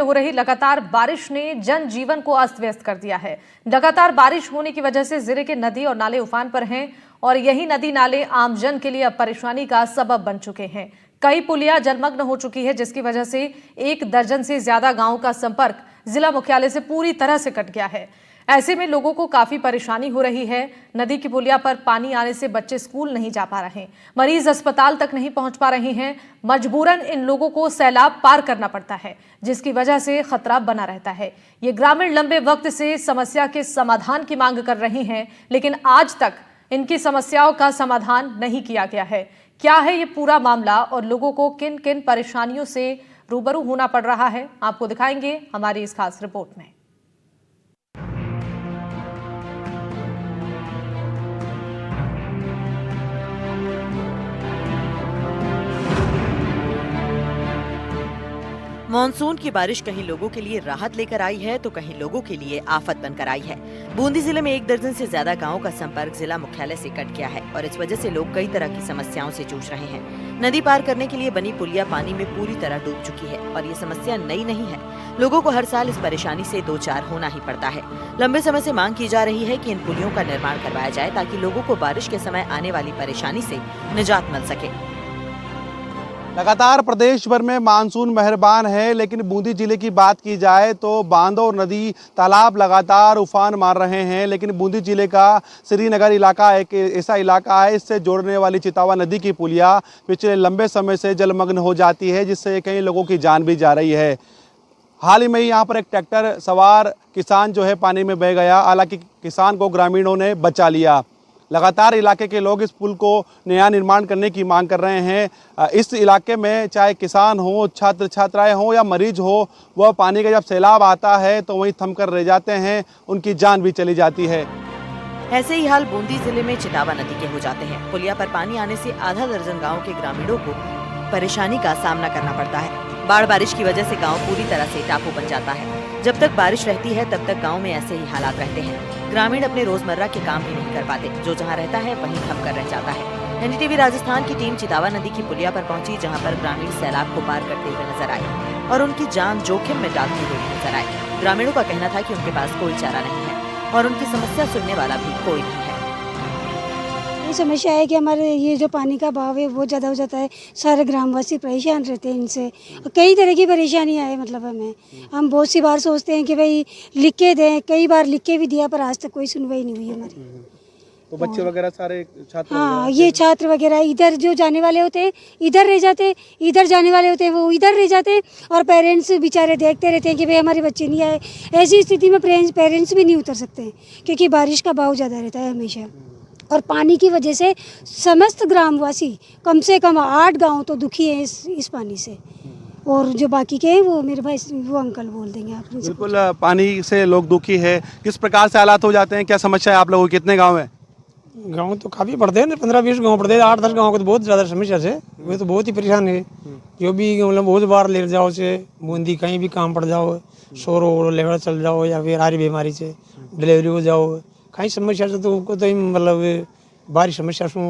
हो रही लगातार बारिश ने जनजीवन को अस्त व्यस्त कर दिया है। लगातार बारिश होने की वजह से जिले के नदी और नाले उफान पर हैं और यही नदी नाले आमजन के लिए अब परेशानी का सबब बन चुके हैं। कई पुलिया जलमग्न हो चुकी है, जिसकी वजह से 1 दर्जन से ज्यादा गांवों का संपर्क जिला मुख्यालय से पूरी तरह से कट गया है। ऐसे में लोगों को काफी परेशानी हो रही है। नदी की पुलिया पर पानी आने से बच्चे स्कूल नहीं जा पा रहे, मरीज अस्पताल तक नहीं पहुंच पा रहे हैं। मजबूरन इन लोगों को सैलाब पार करना पड़ता है, जिसकी वजह से खतरा बना रहता है। ये ग्रामीण लंबे वक्त से समस्या के समाधान की मांग कर रहे हैं, लेकिन आज तक इनकी समस्याओं का समाधान नहीं किया गया है। क्या है ये पूरा मामला और लोगों को किन किन परेशानियों से रूबरू होना पड़ रहा है, आपको दिखाएंगे हमारी इस खास रिपोर्ट में। मॉनसून की बारिश कहीं लोगों के लिए राहत लेकर आई है तो कहीं लोगों के लिए आफत बनकर आई है। बूंदी जिले में 1 दर्जन से ज्यादा गांवों का संपर्क जिला मुख्यालय से कट गया है और इस वजह से लोग कई तरह की समस्याओं से जूझ रहे हैं। नदी पार करने के लिए बनी पुलिया पानी में पूरी तरह डूब चुकी है और ये समस्या नई नहीं है। लोगों को हर साल इस परेशानी से 2-4 होना ही पड़ता है। लंबे समय से मांग की जा रही है कि इन पुलियों का निर्माण करवाया जाए ताकि लोगों को बारिश के समय आने वाली परेशानी से निजात मिल सके। लगातार प्रदेश भर में मानसून मेहरबान है, लेकिन बूंदी जिले की बात की जाए तो बांधों और नदी तालाब लगातार उफान मार रहे हैं। लेकिन बूंदी जिले का श्रीनगर इलाका एक ऐसा इलाका है, इससे जोड़ने वाली चितावा नदी की पुलिया पिछले लंबे समय से जलमग्न हो जाती है, जिससे कई लोगों की जान भी जा रही है। हाल ही में यहाँ पर एक ट्रैक्टर सवार किसान जो है पानी में बह गया, हालांकि किसान को ग्रामीणों ने बचा लिया। लगातार इलाके के लोग इस पुल को नया निर्माण करने की मांग कर रहे हैं। इस इलाके में चाहे किसान हो, छात्र छात्राएं हो या मरीज हो, वह पानी का जब सैलाब आता है तो वहीं थम कर रह जाते हैं, उनकी जान भी चली जाती है। ऐसे ही हाल बूंदी जिले में चितावा नदी के हो जाते हैं। पुलिया पर पानी आने से आधा दर्जन गाँव के ग्रामीणों को परेशानी का सामना करना पड़ता है। बाढ़ बारिश की वजह से गांव पूरी तरह से टापू बन जाता है। जब तक बारिश रहती है तब तक गांव में ऐसे ही हालात रहते हैं। ग्रामीण अपने रोजमर्रा के काम भी नहीं कर पाते, जो जहां रहता है वहीं थम कर रह जाता है। एनडीटीवी राजस्थान की टीम चितावा नदी की पुलिया पर पहुंची, जहां पर ग्रामीण सैलाब को पार करते हुए नजर आए और उनकी जान जोखिम में डालते हुए नजर आए। ग्रामीणों का कहना था कि उनके पास कोई चारा नहीं है और उनकी समस्या सुनने वाला भी कोई नहीं है। ये समस्या है कि हमारे ये जो पानी का बहाव है वो ज़्यादा हो जाता है, सारे ग्रामवासी परेशान रहते हैं इनसे। कई तरह की परेशानियाँ है, मतलब हम बहुत सी बार सोचते हैं कि भाई लिख के दें, कई बार लिख के भी दिया पर आज तक कोई सुनवाई नहीं हुई हमारी। तो बच्चे वगैरह सारे छात्र, हाँ, ये छात्र वगैरह इधर जो जाने वाले होते हैं इधर रह जाते, इधर जाने वाले होते हैं वो इधर रह जाते और पेरेंट्स बेचारे देखते रहते हैं कि भाई हमारे बच्चे नहीं आए। ऐसी स्थिति में पेरेंट्स भी नहीं उतर सकते हैं क्योंकि बारिश का बहाव ज़्यादा रहता है हमेशा, और पानी की वजह से समस्त ग्रामवासी कम से कम 8 गांव तो दुखी हैं इस पानी से, और जो बाकी के हैं वो मेरे भाई वो अंकल बोल देंगे आप। बिल्कुल, पानी से लोग दुखी है। किस प्रकार से हालात हो जाते हैं, क्या समस्या है आप लोगों की? कितने गांव है? गांव तो काफ़ी पड़ते हैं, 15-20 गांव पड़ते हैं। 8-10 गाँव को तो बहुत ज़्यादा समस्या से वे तो बहुत ही परेशान है। जो भी मतलब बहुत बार ले जाओ से बूंदी कहीं भी काम पड़ जाओ, शोर हो लेवल चल जाओ या फिर आरी बीमारी से डिलीवरी हो जाओ, कहीं समस्या से तो उनको तो मतलब बारिश समस्या से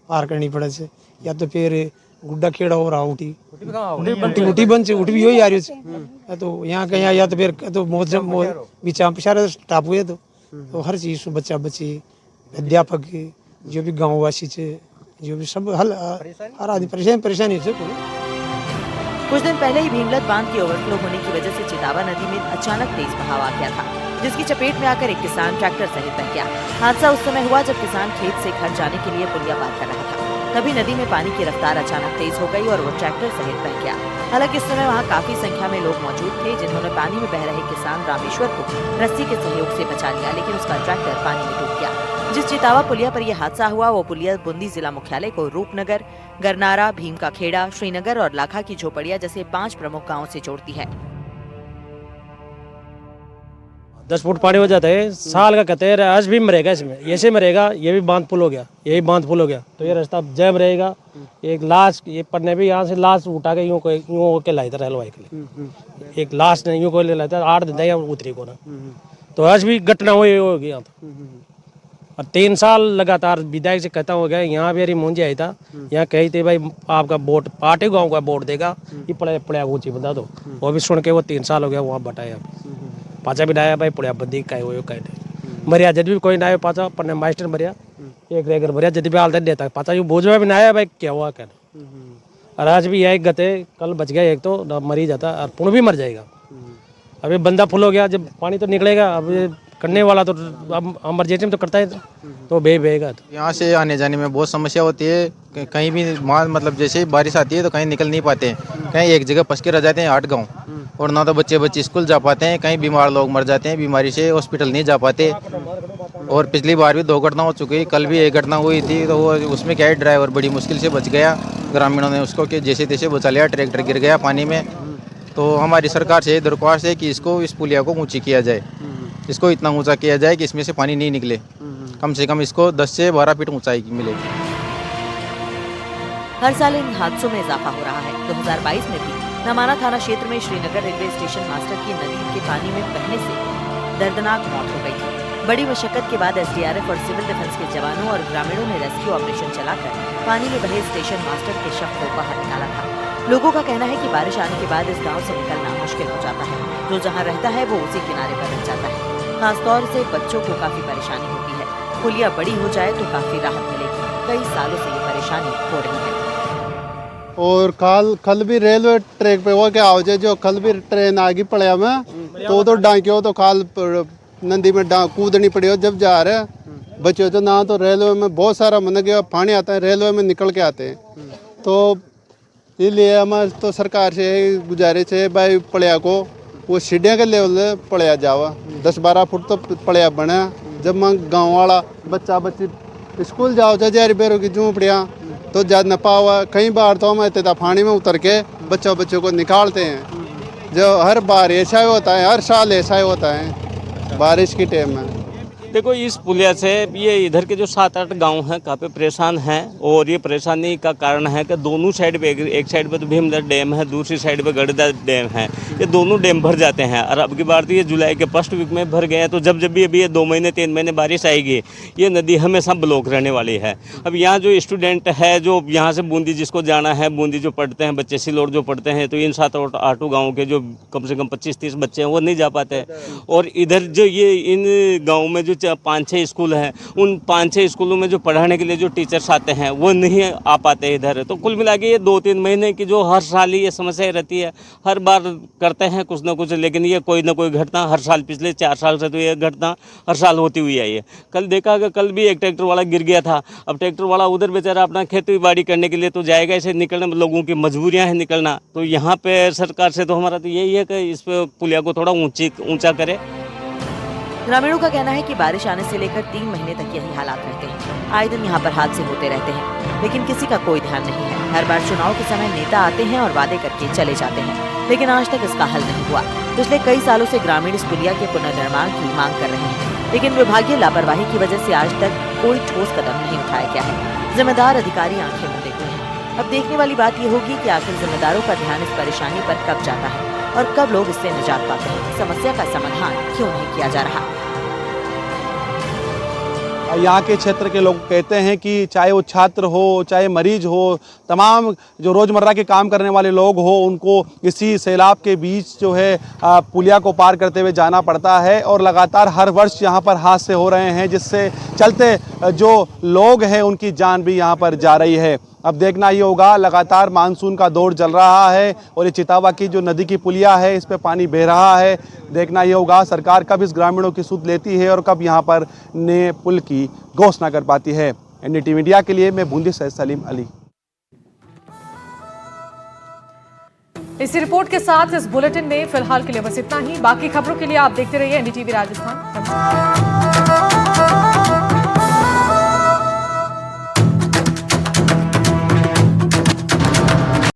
पार करनी पड़े से, या तो फिर गुड्डा खेड़ा हो रहा उठी बन से उठ भी हो ही आ रही है, तो यहाँ कहीं या तो फिर तो मौसम बीचा पिछारे टापू है तो हर चीज़ से बच्चा बच्ची अध्यापक जो भी गाँववासी से जो भी सब हर आदमी परेशानी से। कुछ दिन पहले ही भीमलत बांध के ओवरफ्लो होने की वजह से चितावा नदी में अचानक तेज बहाव आ गया था, जिसकी चपेट में आकर एक किसान ट्रैक्टर सहित बह गया। हादसा उस समय हुआ जब किसान खेत से घर जाने के लिए पुलिया पार कर रहा था। तभी नदी में पानी की रफ्तार अचानक तेज हो गई और वो ट्रैक्टर सहित बह गया। हालांकि उस समय वहाँ काफी संख्या में लोग मौजूद थे, जिन्होंने पानी में बह रहे किसान रामेश्वर को रस्सी के सहयोग से बचा लिया, लेकिन उसका ट्रैक्टर पानी में डूब गया। जिस चितावा पुलिया पर यह हादसा हुआ वो पुलिया बूंदी जिला मुख्यालय को रूपनगर, गरनारा, भीम का खेड़ा, श्रीनगर और लाखा की झोपड़िया जैसे 5 प्रमुख गाँव से जोड़ती है। 10 फुट पानी हो जाता है, साल का कहते हैं। आज भी मरेगा इसमें, ऐसे मरेगा। ये भी बांध पुल हो गया, यही बांध पुल हो गया तो ये रास्ता जैम रहेगा। एक लाश ये पड़ने भी यहाँ से लाश उठा के यूँ के लाई था हलवाई के लिए, एक लाश ने यूँ को ले लाता 8 दिन उतरी को ना, तो आज भी घटना हुई होगी यहाँ। और 3 साल लगातार विधायक से खत्म हो गया। यहाँ भी मुंजी आई था, यहाँ कही थी भाई आपका वोट पार्टी गाँव का वोट देगा, ये पड़ा ऊँची बता दो। वो भी सुन के वो 3 साल हो गया वहाँ बटाया। पाचा भी डाया भाई पड़ा बदी कहे वो कहे मरिया जब भी कोई ना पाचा पन्ने मास्टर मरिया एक रेगर मरिया जब भी हालत देता पाचा यू बोझ भी ना आया भाई क्या हुआ कहना। और आज भी यह गते कल बच गया एक तो मरी जाता और पुण्य भी मर जाएगा। अभी बंदा फुल हो गया, जब पानी तो निकलेगा, अब करने वाला तो अब इमरजेंसी में तो करता है तो बेगा। तो यहाँ से आने जाने में बहुत समस्या होती है। कहीं भी मतलब जैसे बारिश आती है तो कहीं निकल नहीं पाते, कहीं एक जगह फंस के रह जाते हैं 8 गाँव, और ना तो बच्चे स्कूल जा पाते हैं, कहीं बीमार लोग मर जाते हैं, बीमारी से हॉस्पिटल नहीं जा पाते। और पिछली बार भी 2 घटना हो चुकी, कल भी एक घटना हुई थी तो वो उसमें क्या है ड्राइवर बड़ी मुश्किल से बच गया, ग्रामीणों ने उसको कि जैसे तैसे बचा लिया, ट्रैक्टर गिर गया पानी में। तो हमारी सरकार से दरख्वास्त है कि इसको इस पुलिया को ऊंची किया जाए, इसको इतना ऊंचा किया जाए कि इसमें से पानी नहीं निकले, कम से कम इसको 10 से 12 फीट ऊंचाई मिलेगी। हर साल इन हादसों में इजाफा हो रहा है। 2022 में भी नमाना थाना क्षेत्र में श्रीनगर रेलवे स्टेशन मास्टर की नदी के पानी में बहने से दर्दनाक मौत हो गई थी। बड़ी मशक्कत के बाद एसडीआरएफ और सिविल डिफेंस के जवानों और ग्रामीणों ने रेस्क्यू ऑपरेशन चलाकर पानी में बहे स्टेशन मास्टर के शव को बाहर निकाला था। लोगों का कहना है कि बारिश आने के बाद इस गांव से निकलना मुश्किल हो जाता है। जो जहां रहता है वो उसी किनारे पर रह जाता है। खासतौर से बच्चों को काफी परेशानी होती है। पुलिया बड़ी हो जाए तो काफी राहत मिलेगी। कई सालों से ये परेशानी हो रही है। और कल भी रेलवे ट्रैक पे वो क्या हो जाए, जो कल भी ट्रेन आगे पड़े में तो डांकियो तो काल नदी में कूदनी पड़ी हो जब जा रहे बच्चे तो ना तो रेलवे में बहुत सारा मन गया पानी आता है, रेलवे में निकल के आते हैं। तो इसलिए हमारे तो सरकार से गुजारिश है भाई पड़िया को वो सीढ़ियाँ के लेवल पड़िया जावा 10-12 फुट तो पड़िया बने। जब मैं गाँव वाला बच्ची स्कूल जाओ जजारी बेरों की झूंपड़ियाँ तो जा न पावा। कई बार तो हम इतना पानी में उतर के बच्चों को निकालते हैं। जो हर बार ऐसा ही होता है, हर साल ऐसा ही होता है बारिश की टाइम में। देखो इस पुलिया से ये इधर के जो 7-8 गांव हैं काफ़ी परेशान हैं, और ये परेशानी का कारण है कि दोनों साइड पे एक साइड पे तो भीमगढ़ डैम है, दूसरी साइड पे गढ़दा डैम है। ये दोनों डैम भर जाते हैं और अब की बार तो ये जुलाई के फर्स्ट वीक में भर गए हैं। तो जब भी अभी ये 2 महीने 3 महीने बारिश आएगी ये नदी हमेशा ब्लॉक रहने वाली है। अब यहाँ जो स्टूडेंट है जो यहाँ से बूंदी जिसको जाना है, बूंदी जो पढ़ते हैं बच्चे सिलोट जो पढ़ते हैं, तो इन 7-8 गाँव के जो कम से कम 25-30 बच्चे हैं वो नहीं जा पाते। और इधर जो ये इन गाँव में जो 5-6 स्कूल हैं, उन 5-6 स्कूलों में जो पढ़ाने के लिए जो टीचर्स आते हैं वो नहीं आ पाते इधर। तो कुल मिला के ये 2-3 महीने की जो हर साल ही ये समस्या रहती है। हर बार करते हैं कुछ ना कुछ, लेकिन ये कोई ना कोई घटना हर साल पिछले 4 साल से तो ये घटना हर साल होती हुई आई है। कल देखा कि कल भी एक ट्रैक्टर वाला गिर गया था। अब ट्रैक्टर वाला उधर बेचारा अपना खेती बाड़ी करने के लिए तो जाएगा, ऐसे निकलने में लोगों की मजबूरियाँ हैं निकलना। तो यहाँ पे सरकार से तो हमारा तो यही है कि इस पर पुलिया को थोड़ा ऊँचा करे। ग्रामीणों का कहना है कि बारिश आने से लेकर 3 महीने तक यही हालात रहते हैं। आए दिन यहाँ पर हादसे होते रहते हैं, लेकिन किसी का कोई ध्यान नहीं है। हर बार चुनाव के समय नेता आते हैं और वादे करके चले जाते हैं, लेकिन आज तक इसका हल नहीं हुआ। पिछले कई सालों से ग्रामीण इस पुलिया के पुनर्निर्माण की मांग कर रहे हैं, लेकिन विभागीय लापरवाही की वजह से आज तक कोई ठोस कदम नहीं उठाया गया है। जिम्मेदार अधिकारी आंखें मूंदे हुए हैं। अब देखने वाली बात यह होगी कि आखिर जिम्मेदारों का ध्यान इस परेशानी पर कब जाता है और कब लोग इससे निजात पाते हैं। समस्या का समाधान क्यों नहीं किया जा रहा। यहाँ के क्षेत्र के लोग कहते हैं कि चाहे वो छात्र हो, चाहे मरीज हो, तमाम जो रोज़मर्रा के काम करने वाले लोग हो, उनको इसी सैलाब के बीच जो है पुलिया को पार करते हुए जाना पड़ता है। और लगातार हर वर्ष यहाँ पर हादसे हो रहे हैं, जिससे चलते जो लोग हैं उनकी जान भी यहाँ पर जा रही है। अब देखना ये होगा, लगातार मानसून का दौर चल रहा है और ये चितावा की जो नदी की पुलिया है इस पे पानी बह रहा है। देखना ये होगा सरकार कब इस ग्रामीणों की सुध लेती है और कब यहाँ पर नए पुल की घोषणा कर पाती है। एनडीटीवी मीडिया के लिए मैं बूंदी से सलीम अली। इस रिपोर्ट के साथ इस बुलेटिन में फिलहाल के लिए बस इतना ही। बाकी खबरों के लिए आप देखते रहिए एनडीटीवी राजस्थान।